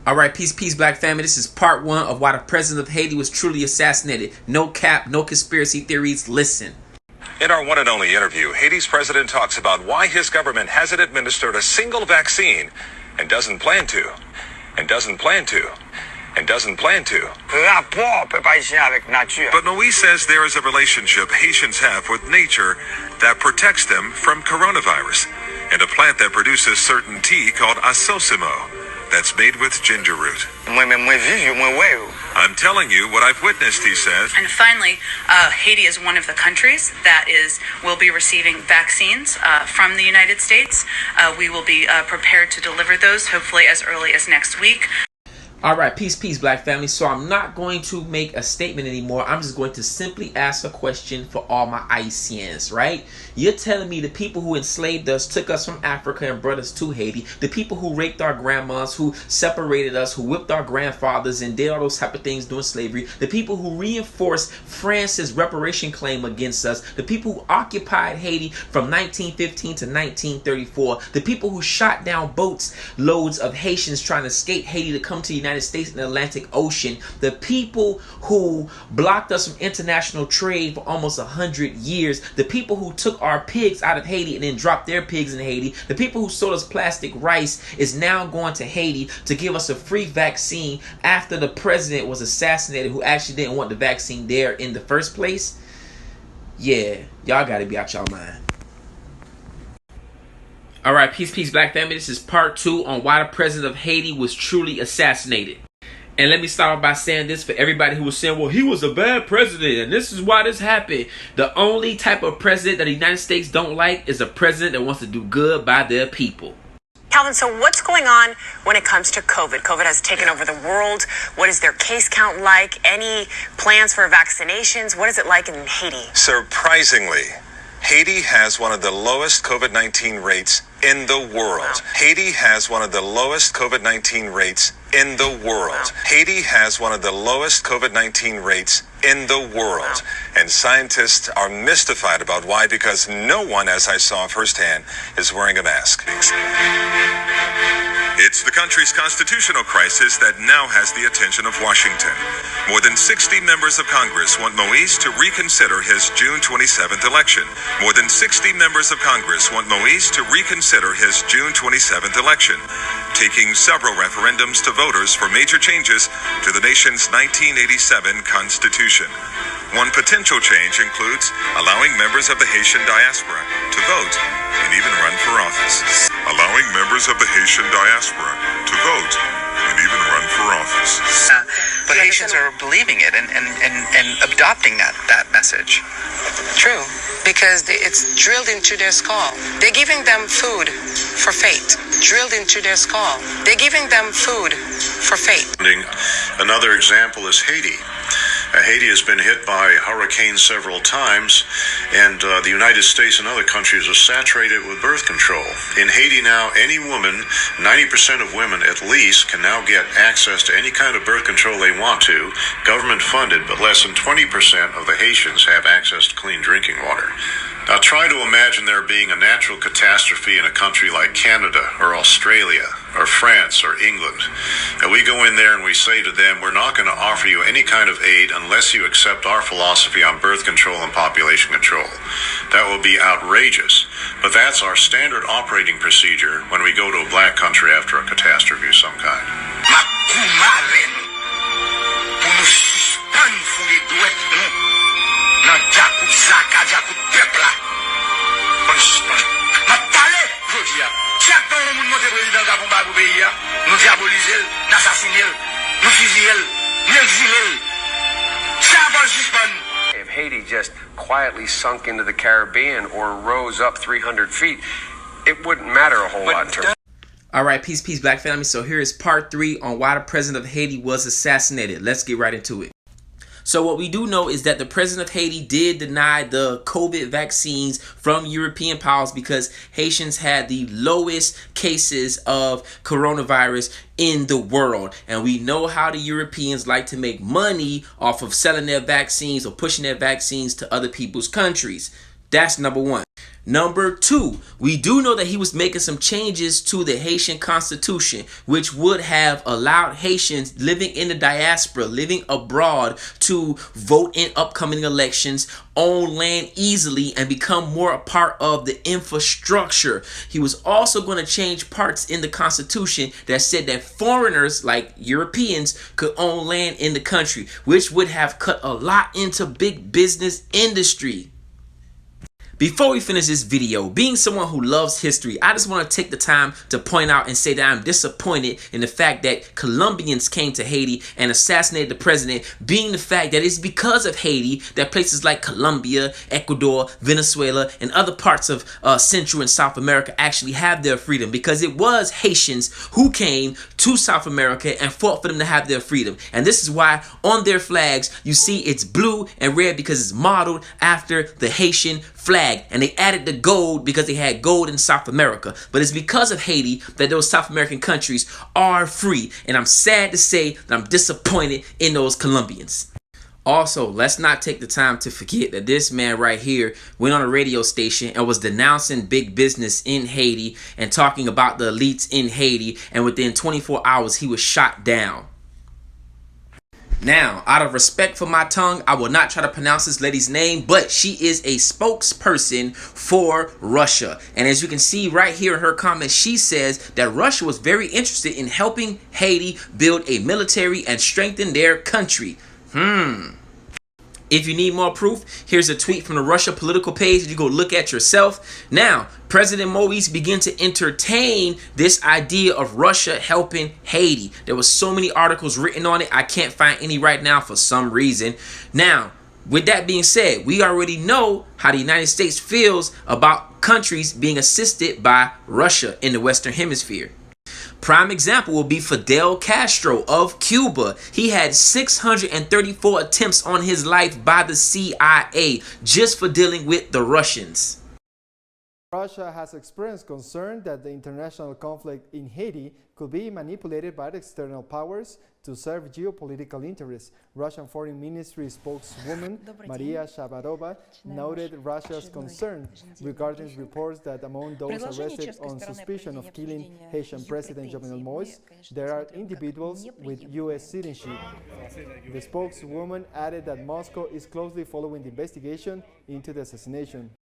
All right, peace, black family. This is part one of why the president of Haiti was truly assassinated. No cap, no conspiracy theories. Listen. In our one and only interview, Haiti's president talks about why his government hasn't administered a single vaccine and doesn't plan to. But Moïse says there is a relationship Haitians have with nature that protects them from coronavirus and a plant that produces certain tea called assassination that's made with ginger root. I'm telling you what I've witnessed, he says. And finally, Haiti is one of the countries that will be receiving vaccines from the United States. We will be prepared to deliver those hopefully as early as next week. All right, peace, black family. So I'm not going to make a statement anymore. I'm just going to simply ask a question for all my Haitians, right? You're telling me the people who enslaved us, took us from Africa and brought us to Haiti, the people who raped our grandmas, who separated us, who whipped our grandfathers and did all those type of things during slavery, the people who reinforced France's reparation claim against us, the people who occupied Haiti from 1915 to 1934, the people who shot down boats loads of Haitians trying to escape Haiti to come to the United States in the Atlantic Ocean, the people who blocked us from international trade for almost 100 years, the people who took our pigs out of Haiti and then dropped their pigs in Haiti, the people who sold us plastic rice is now going to Haiti to give us a free vaccine after the president was assassinated, who actually didn't want the vaccine there in the first place. Yeah, y'all gotta be out y'all mind. All right, peace, black family. This is part two on why the president of Haiti was truly assassinated. And let me start off by saying this for everybody who was saying, well, he was a bad president and this is why this happened. The only type of president that the United States don't like is a president that wants to do good by their people. Calvin, so what's going on when it comes to COVID? COVID has taken over the world. What is their case count like? Any plans for vaccinations? What is it like in Haiti? Surprisingly, Haiti has one of the lowest COVID-19 rates in the world. Wow. Haiti has one of the lowest COVID-19 rates in the world. Wow. Haiti has one of the lowest COVID-19 rates in the world. Wow. And scientists are mystified about why, because no one, as I saw firsthand, is wearing a mask. It's the country's constitutional crisis that now has the attention of Washington. More than 60 members of Congress want Moïse to reconsider his June 27th election. More than 60 members of Congress want Moïse to reconsider his June 27th election, taking several referendums to voters for major changes to the nation's 1987 Constitution. One potential change includes allowing members of the Haitian diaspora to vote and even run for office. Allowing members of the Haitian diaspora to vote and even run for office. But Haitians are believing it and adopting that message. True, because it's drilled into their skull. They're giving them food for fate. Drilled into their skull. They're giving them food for fate. Another example is Haiti. Haiti has been hit by hurricanes several times, and the United States and other countries are saturated with birth control. In Haiti now, any woman, 90% of women at least, can now get access to any kind of birth control they want to, government funded, but less than 20% of the Haitians have access to clean drinking water. Now try to imagine there being a natural catastrophe in a country like Canada or Australia or France or England. And we go in there and we say to them, we're not going to offer you any kind of aid unless you accept our philosophy on birth control and population control. That will be outrageous. But that's our standard operating procedure when we go to a black country after a catastrophe of some kind. If Haiti just quietly sunk into the Caribbean or rose up 300 feet, it wouldn't matter a whole lot in terms. All right, peace, black family. So here is part three on why the president of Haiti was assassinated. Let's get right into it. So what we do know is that the president of Haiti did deny the COVID vaccines from European powers because Haitians had the lowest cases of coronavirus in the world. And we know how the Europeans like to make money off of selling their vaccines or pushing their vaccines to other people's countries. That's number one. Number 2, we do know that he was making some changes to the Haitian constitution, which would have allowed Haitians living in the diaspora, living abroad, to vote in upcoming elections, own land easily, and become more a part of the infrastructure. He was also going to change parts in the constitution that said that foreigners like Europeans could own land in the country, which would have cut a lot into big business industry. Before we finish this video, being someone who loves history, I just want to take the time to point out and say that I'm disappointed in the fact that Colombians came to Haiti and assassinated the president, being the fact that it's because of Haiti that places like Colombia, Ecuador, Venezuela, and other parts of Central and South America actually have their freedom, because it was Haitians who came to South America and fought for them to have their freedom. And this is why on their flags you see it's blue and red, because it's modeled after the Haitian flag, and they added the gold because they had gold in South America. But it's because of Haiti that those South American countries are free, and I'm sad to say that I'm disappointed in those Colombians. Also, let's not take the time to forget that this man right here went on a radio station and was denouncing big business in Haiti and talking about the elites in Haiti, and within 24 hours he was shot down. Now, out of respect for my tongue, I will not try to pronounce this lady's name, but she is a spokesperson for Russia. And as you can see right here in her comments, she says that Russia was very interested in helping Haiti build a military and strengthen their country. If you need more proof, here's a tweet from the Russia political page. You go look at yourself. Now, President Moïse began to entertain this idea of Russia helping Haiti. There was so many articles written on it. I can't find any right now for some reason. Now, with that being said, we already know how the United States feels about countries being assisted by Russia in the Western Hemisphere. Prime example will be Fidel Castro of Cuba. He had 634 attempts on his life by the CIA just for dealing with the Russians. Russia has expressed concern that the international conflict in Haiti could be manipulated by the external powers to serve geopolitical interests. Russian Foreign Ministry spokeswoman Maria Shabarova noted Russia's concern regarding reports that among those arrested on suspicion of killing Haitian President Jovenel Moïse, there are individuals with U.S. citizenship. The spokeswoman added that Moscow is closely following the investigation into the assassination.